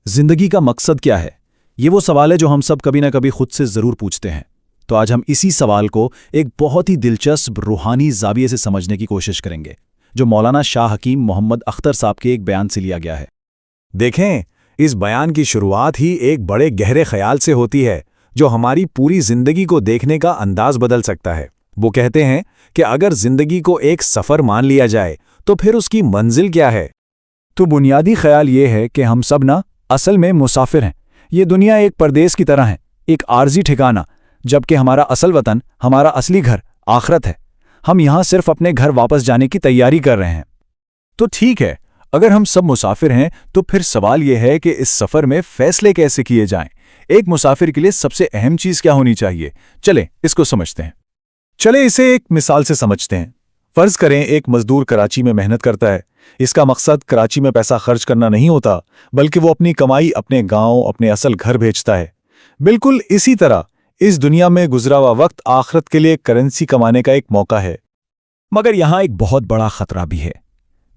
زندگی کا مقصد کیا ہے؟ یہ وہ سوال ہے جو ہم سب کبھی نہ کبھی خود سے ضرور پوچھتے ہیں۔ تو آج ہم اسی سوال کو ایک بہت ہی دلچسپ روحانی زاویے سے سمجھنے کی کوشش کریں گے، جو مولانا شاہ حکیم محمد اختر صاحب کے ایک بیان سے لیا گیا ہے۔ دیکھیں، اس بیان کی شروعات ہی ایک بڑے گہرے خیال سے ہوتی ہے جو ہماری پوری زندگی کو دیکھنے کا انداز بدل سکتا ہے۔ وہ کہتے ہیں کہ اگر زندگی کو ایک سفر مان لیا جائے تو پھر اس کی منزل کیا ہے؟ تو بنیادی خیال یہ ہے کہ ہم سب اصل میں مسافر ہیں۔ یہ دنیا ایک پردیس کی طرح ہے، ایک عارضی ٹھکانہ، جبکہ ہمارا اصل وطن، ہمارا اصلی گھر آخرت ہے۔ ہم یہاں صرف اپنے گھر واپس جانے کی تیاری کر رہے ہیں۔ تو ٹھیک ہے، اگر ہم سب مسافر ہیں تو پھر سوال یہ ہے کہ اس سفر میں فیصلے کیسے کیے جائیں؟ ایک مسافر کے لیے سب سے اہم چیز کیا ہونی چاہیے؟ چلیں اس کو سمجھتے ہیں۔ چلیں اسے ایک مثال سے سمجھتے ہیں۔ فرض کریں ایک مزدور کراچی میں محنت کرتا ہے۔ اس کا مقصد کراچی میں پیسہ خرچ کرنا نہیں ہوتا، بلکہ وہ اپنی کمائی اپنے گاؤں، اپنے اصل گھر بھیجتا ہے۔ بالکل اسی طرح اس دنیا میں گزرا ہوا وقت آخرت کے لیے کرنسی کمانے کا ایک موقع ہے۔ مگر یہاں ایک بہت بڑا خطرہ بھی ہے۔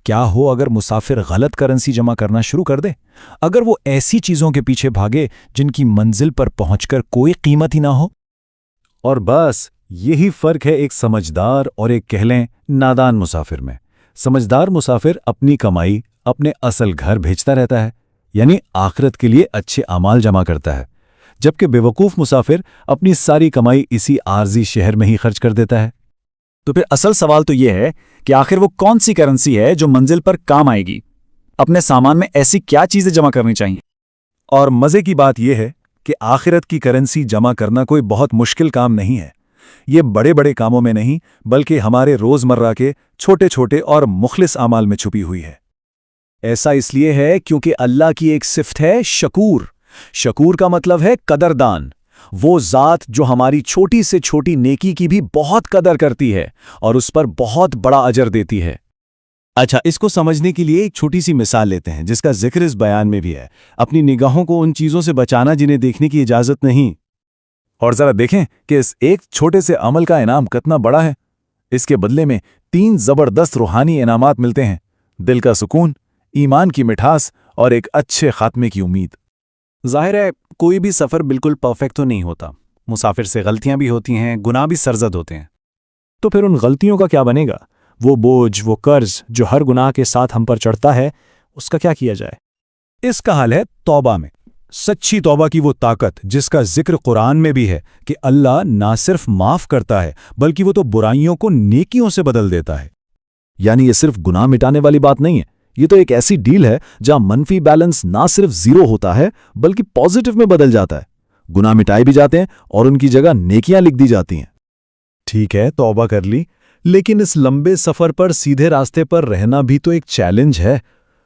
کیا ہو اگر مسافر غلط کرنسی جمع کرنا شروع کر دے؟ اگر وہ ایسی چیزوں کے پیچھے بھاگے جن کی منزل پر پہنچ کر کوئی قیمت ہی نہ ہو؟ اور بس یہی فرق ہے ایک سمجھدار اور ایک کہہ لیں نادان مسافر میں۔ سمجھدار مسافر اپنی کمائی اپنے اصل گھر بھیجتا رہتا ہے، یعنی آخرت کے لیے اچھے اعمال جمع کرتا ہے، جبکہ بے وقوف مسافر اپنی ساری کمائی اسی عارضی شہر میں ہی خرچ کر دیتا ہے۔ تو پھر اصل سوال تو یہ ہے کہ آخر وہ کون سی کرنسی ہے جو منزل پر کام آئے گی؟ اپنے سامان میں ایسی کیا چیزیں جمع کرنی چاہیے؟ اور مزے کی بات یہ ہے کہ آخرت کی کرنسی جمع کرنا کوئی بہت مشکل کام نہیں ہے۔ یہ بڑے بڑے کاموں میں نہیں، بلکہ ہمارے روزمرہ کے چھوٹے چھوٹے اور مخلص اعمال میں چھپی ہوئی ہے۔ ایسا اس لیے ہے کیونکہ اللہ کی ایک صفت ہے شکور۔ شکور کا مطلب ہے قدردان، وہ ذات جو ہماری چھوٹی سے چھوٹی نیکی کی بھی بہت قدر کرتی ہے اور اس پر بہت بڑا اجر دیتی ہے۔ اچھا، اس کو سمجھنے کے لیے ایک چھوٹی سی مثال لیتے ہیں جس کا ذکر اس بیان میں بھی ہے۔ اپنی نگاہوں کو ان چیزوں سے بچانا جنہیں دیکھنے کی اجازت نہیں، اور ذرا دیکھیں کہ اس ایک چھوٹے سے عمل کا انعام کتنا بڑا ہے۔ اس کے بدلے میں 3 زبردست روحانی انعامات ملتے ہیں: دل کا سکون، ایمان کی مٹھاس اور ایک اچھے خاتمے کی امید۔ ظاہر ہے کوئی بھی سفر بالکل پرفیکٹ تو نہیں ہوتا، مسافر سے غلطیاں بھی ہوتی ہیں، گناہ بھی سرزد ہوتے ہیں۔ تو پھر ان غلطیوں کا کیا بنے گا؟ وہ بوجھ، وہ قرض جو ہر گناہ کے ساتھ ہم پر چڑھتا ہے، اس کا کیا کیا جائے؟ اس کا حل ہے توبہ میں۔ سچی توبہ کی وہ طاقت جس کا ذکر قرآن میں بھی ہے کہ اللہ نہ صرف معاف کرتا ہے بلکہ وہ تو برائیوں کو نیکیوں سے بدل دیتا ہے۔ یعنی یہ صرف گناہ مٹانے والی بات نہیں ہے، یہ تو ایک ایسی ڈیل ہے جہاں منفی بیلنس نہ صرف زیرو ہوتا ہے بلکہ پازیٹو میں بدل جاتا ہے۔ گناہ مٹائے بھی جاتے ہیں اور ان کی جگہ نیکیاں لکھ دی جاتی ہیں۔ ٹھیک ہے، توبہ کر لی، لیکن اس لمبے سفر پر سیدھے راستے پر رہنا بھی تو ایک چیلنج ہے۔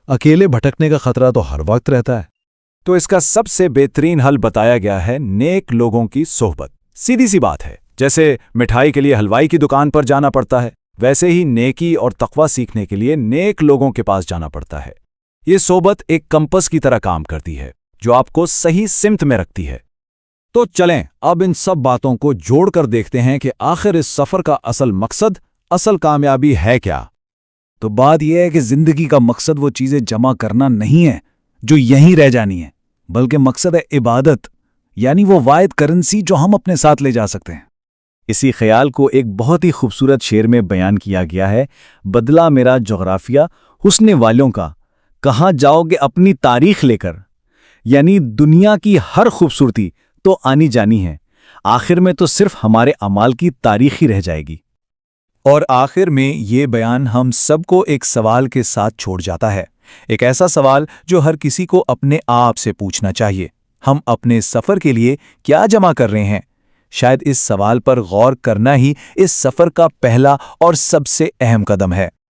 اکیلے بھٹکنے کا خطرہ تو ہر وقت رہتا ہے۔ تو اس کا سب سے بہترین حل بتایا گیا ہے نیک لوگوں کی صحبت۔ سیدھی سی بات ہے، جیسے مٹھائی کے لیے حلوائی کی دکان پر جانا پڑتا ہے، ویسے ہی نیکی اور تقوی سیکھنے کے لیے نیک لوگوں کے پاس جانا پڑتا ہے۔ یہ صحبت ایک کمپس کی طرح کام کرتی ہے جو آپ کو صحیح سمت میں رکھتی ہے۔ تو چلیں اب ان سب باتوں کو جوڑ کر دیکھتے ہیں کہ آخر اس سفر کا اصل مقصد، اصل کامیابی ہے کیا؟ تو بات یہ ہے کہ زندگی کا مقصد وہ چیزیں جمع کرنا نہیں ہے جو یہیں رہ جانی ہیں، بلکہ مقصد ہے عبادت، یعنی وہ واحد کرنسی جو ہم اپنے ساتھ لے جا سکتے ہیں۔ اسی خیال کو ایک بہت ہی خوبصورت شعر میں بیان کیا گیا ہے: بدلا میرا جغرافیہ حسن والوں کا، کہاں جاؤ گے اپنی تاریخ لے کر؟ یعنی دنیا کی ہر خوبصورتی تو آنی جانی ہے، آخر میں تو صرف ہمارے اعمال کی تاریخ ہی رہ جائے گی۔ اور آخر میں یہ بیان ہم سب کو ایک سوال کے ساتھ چھوڑ جاتا ہے، ایک ایسا سوال جو ہر کسی کو اپنے آپ سے پوچھنا چاہیے: ہم اپنے سفر کے لیے کیا جمع کر رہے ہیں؟ شاید اس سوال پر غور کرنا ہی اس سفر کا پہلا اور سب سے اہم قدم ہے۔